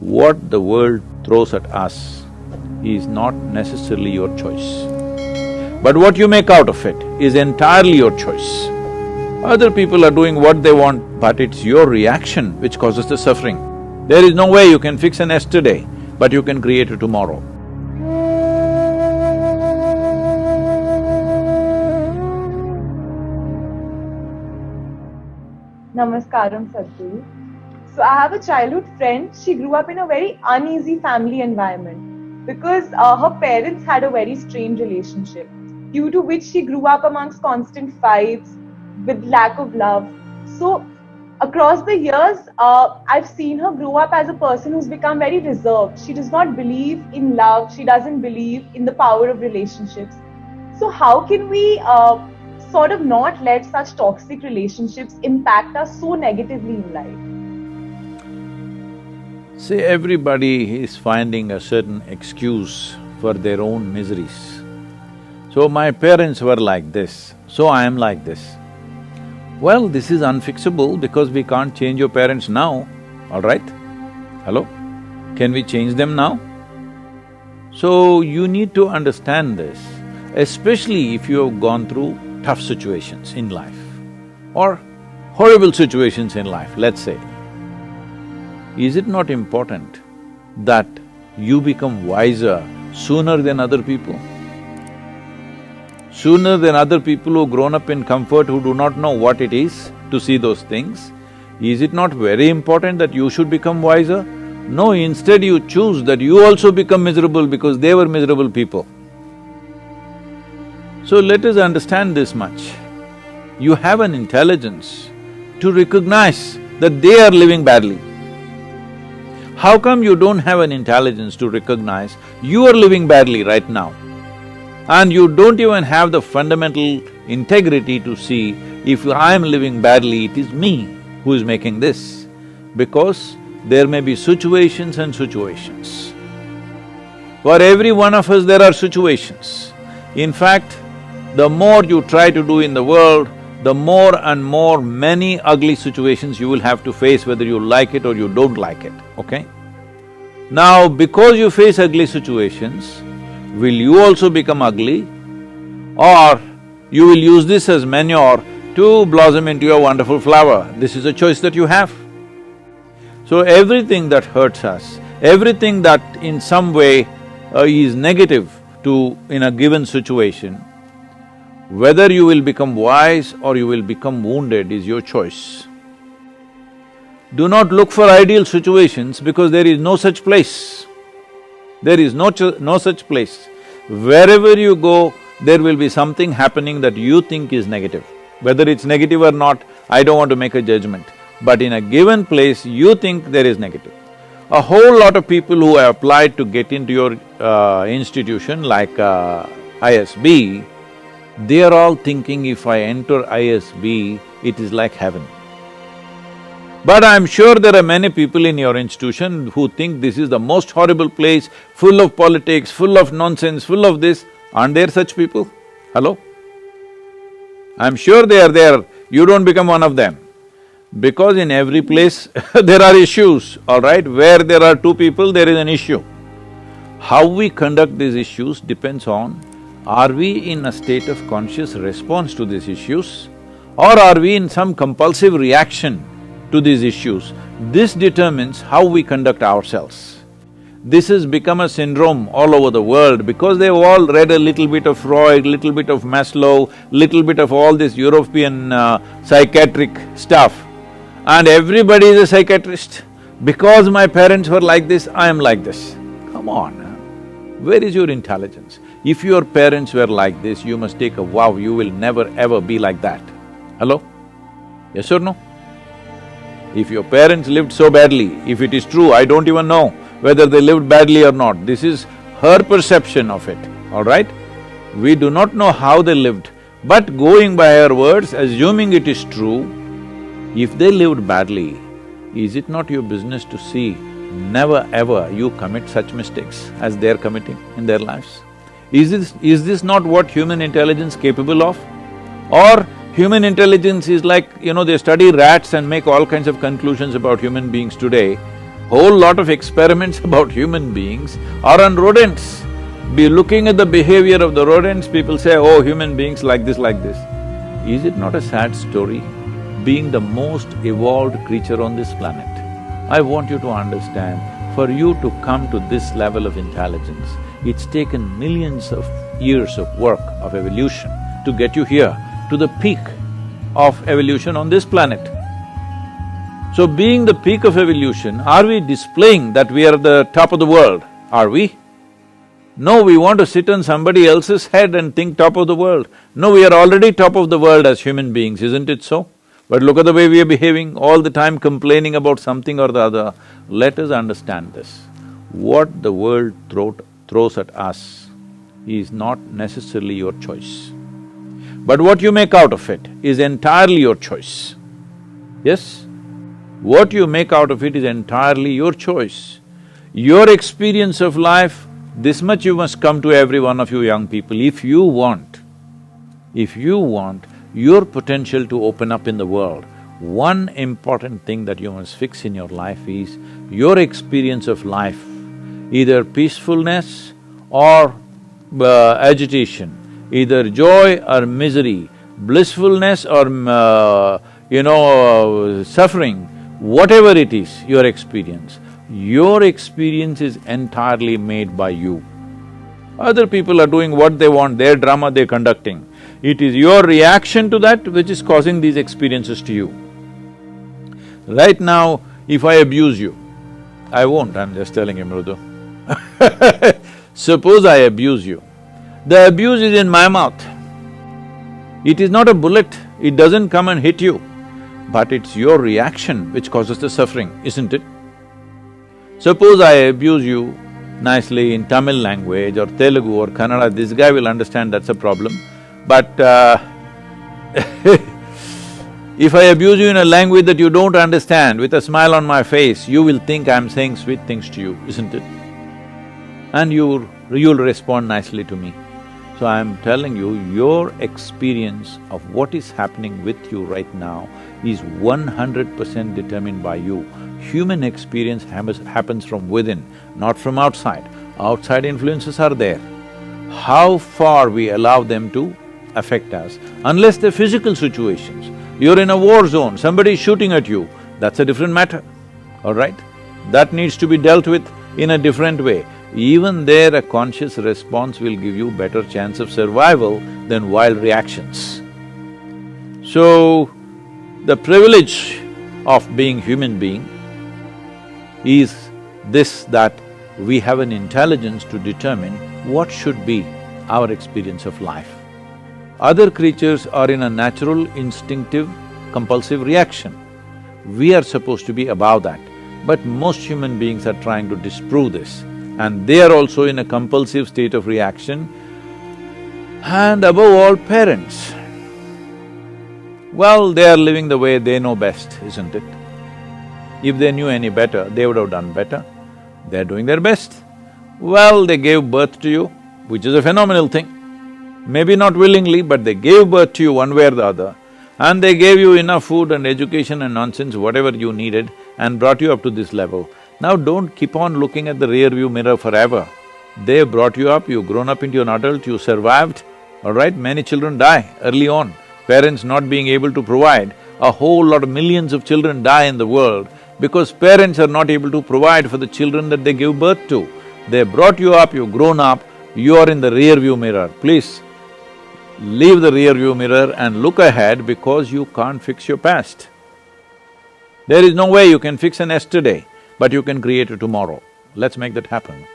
what the world throws at us is not necessarily your choice. But what you make out of it is entirely your choice. Other people are doing what they want, but it's your reaction which causes the suffering. There is no way you can fix an yesterday, but you can create a tomorrow. Namaskaram, Sadguru. So I have a childhood friend. She grew up in a very uneasy family environment because her parents had a very strained relationship, due to which she grew up amongst constant fights, with lack of love. So across the years, I've seen her grow up as a person who's become very reserved. She does not believe in love. She doesn't believe in the power of relationships. So how can we sort of not let such toxic relationships impact us so negatively in life? See, everybody is finding a certain excuse for their own miseries. So, my parents were like this, so I am like this. Well, this is unfixable because we can't change your parents now, all right? Hello? Can we change them now? So, you need to understand this, especially if you have gone through tough situations in life or horrible situations in life, let's say. Is it not important that you become wiser sooner than other people? Sooner than other people who've grown up in comfort, who do not know what it is to see those things? Is it not very important that you should become wiser? No, instead you choose that you also become miserable because they were miserable people. So let us understand this much. You have an intelligence to recognize that they are living badly. How come you don't have an intelligence to recognize you are living badly right now? And you don't even have the fundamental integrity to see if I am living badly, it is me who is making this. Because there may be situations and situations. For every one of us there are situations. In fact, the more you try to do in the world, the more and more many ugly situations you will have to face, whether you like it or you don't like it, okay? Now, because you face ugly situations, will you also become ugly? Or you will use this as manure to blossom into a wonderful flower? This is a choice that you have. So everything that hurts us, everything that in some way is negative in a given situation, whether you will become wise or you will become wounded is your choice. Do not look for ideal situations because there is no such place. There is no such place. Wherever you go, there will be something happening that you think is negative. Whether it's negative or not, I don't want to make a judgment. But in a given place, you think there is negative. A whole lot of people who have applied to get into your institution like ISB, they are all thinking, if I enter ISB, it is like heaven. But I'm sure there are many people in your institution who think this is the most horrible place, full of politics, full of nonsense, full of this. Aren't there such people? Hello? I'm sure they are there, you don't become one of them. Because in every place there are issues, all right? Where there are two people, there is an issue. How we conduct these issues depends on, are we in a state of conscious response to these issues or are we in some compulsive reaction to these issues? This determines how we conduct ourselves. This has become a syndrome all over the world because they've all read a little bit of Freud, little bit of Maslow, little bit of all this European psychiatric stuff. And everybody is a psychiatrist. Because my parents were like this, I am like this. Come on, where is your intelligence? If your parents were like this, you must take a vow, you will never ever be like that. Hello? Yes or no? If your parents lived so badly, if it is true, I don't even know whether they lived badly or not. This is her perception of it, all right? We do not know how they lived, but going by her words, assuming it is true, if they lived badly, is it not your business to see never ever you commit such mistakes as they're committing in their lives? Is this not what human intelligence capable of? Or human intelligence is like, they study rats and make all kinds of conclusions about human beings today, Whole lot of experiments about human beings are on rodents. Be looking at the behavior of the rodents, people say, oh, human beings like this, like this. Is it not a sad story? Being the most evolved creature on this planet, I want you to understand, for you to come to this level of intelligence, it's taken millions of years of work, of evolution, to get you here, to the peak of evolution on this planet. So being the peak of evolution, are we displaying that we are the top of the world? Are we? No, we want to sit on somebody else's head and think top of the world. No, we are already top of the world as human beings, isn't it so? But look at the way we are behaving, all the time complaining about something or the other. Let us understand this. What the world throws at us is not necessarily your choice. But what you make out of it is entirely your choice. Yes? What you make out of it is entirely your choice. Your experience of life, this much you must come to every one of you young people, if you want your potential to open up in the world, one important thing that you must fix in your life is your experience of life, either peacefulness or agitation, either joy or misery, blissfulness or suffering, whatever it is, your experience is entirely made by you. Other people are doing what they want, their drama they're conducting. It is your reaction to that which is causing these experiences to you. Right now, if I abuse you, I won't, I'm just telling you, Mrudu. Suppose I abuse you, the abuse is in my mouth. It is not a bullet, it doesn't come and hit you, but it's your reaction which causes the suffering, isn't it? Suppose I abuse you nicely in Tamil language or Telugu or Kannada, this guy will understand that's a problem. But if I abuse you in a language that you don't understand, with a smile on my face, you will think I'm saying sweet things to you, isn't it? And you'll respond nicely to me. So I'm telling you, your experience of what is happening with you right now is 100% determined by you. Human experience happens from within, not from outside. Outside influences are there. How far we allow them to affect us, unless they're physical situations. You're in a war zone, somebody is shooting at you, that's a different matter, all right? That needs to be dealt with in a different way. Even there, a conscious response will give you better chance of survival than wild reactions. So, the privilege of being human being is this, that we have an intelligence to determine what should be our experience of life. Other creatures are in a natural, instinctive, compulsive reaction. We are supposed to be above that. But most human beings are trying to disprove this, and they are also in a compulsive state of reaction. And above all, parents. Well, they are living the way they know best, isn't it? If they knew any better, they would have done better. They're doing their best. Well, they gave birth to you, which is a phenomenal thing. Maybe not willingly, but they gave birth to you one way or the other, and they gave you enough food and education and nonsense, whatever you needed, and brought you up to this level. Now don't keep on looking at the rear view mirror forever. They brought you up, you've grown up into an adult, you survived, all right? Many children die early on, parents not being able to provide. A whole lot of millions of children die in the world because parents are not able to provide for the children that they give birth to. They brought you up, you've grown up, you are in the rear view mirror. Please, leave the rear view mirror and look ahead, because you can't fix your past. There is no way you can fix an yesterday, but you can create a tomorrow. Let's make that happen.